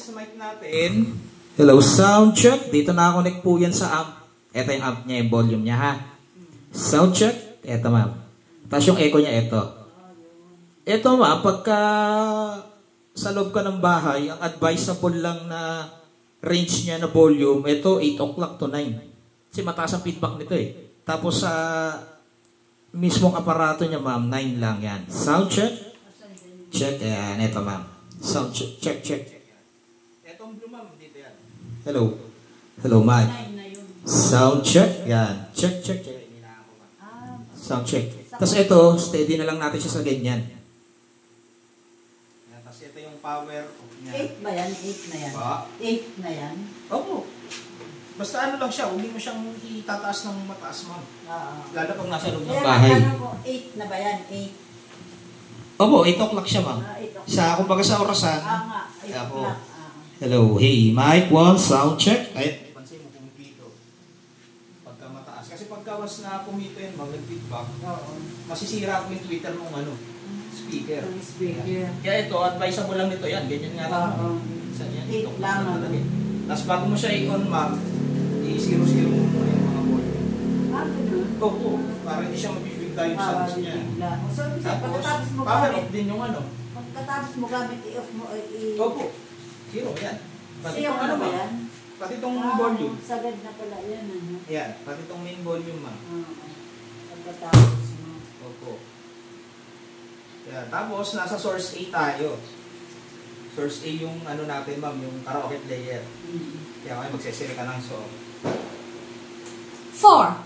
test mic natin. Hello, sound check. Dito na-connect po yan sa amp. Ito yung amp niya, yung volume niya, ha? Sound check. Ito, ma'am. Tapos yung echo niya, ito. Ito, ma'am, pagka sa loob ka ng bahay, ang advisable lang na range niya na volume, ito, 8 o'clock to 9. Kasi mataas ang feedback nito, eh. Tapos sa mismong aparato niya, ma'am, 9 lang yan. Sound check. Check. Ayan, ito, ma'am. Sound check, check, check. Etong blue, ma'am, dito yan. Hello. Hello, Mike. Sound check. Yan. Check, check, check. Sound check. Tapos ito, steady na lang natin siya sa ganyan. Tapos ito yung power niya. 8 ba yan? 8 na yan? 8 na yan? Opo. Basta ano lang siya, huwag mo siyang itataas ng mataas, ma'am. Lalo pag nasa loob ng bahay. Kaya 8 na ba yan? 8? Opo, 8 o'clock siya, ma'am. Sa, kumbaga sa orasan. Nga, 8 o'clock. Hello, hey, mic 1, sound check. Ay, pansin mo pumipito. Pagka mataas. Kasi pagka mas na pumito yan, mag-feedback, masisira ko yung Twitter mong ano, speaker. Kaya ito, advisable lang nito yan. Ganyan nga lang. Yan, 8 lang. Tapos bago mo siya i-on, ma'am, i-zero mo muna yung mga board. Ganun? Oo, para hindi siya mabibigla yung sounds niya. Tapos, power off din yung ano. Pagkatapos mo gamit, i-off mo, Opo. Zero, yan. Pati itong ano ba? Pati itong volume. Sagad na pala yan. Yan, pati itong main volume, ma'am. Pagkatapos mo. Opo. Yan, tapos nasa source A tayo. Source A yung ano natin, ma'am, yung karaoke player. Kaya kayo magsesiri ka ng song. 4.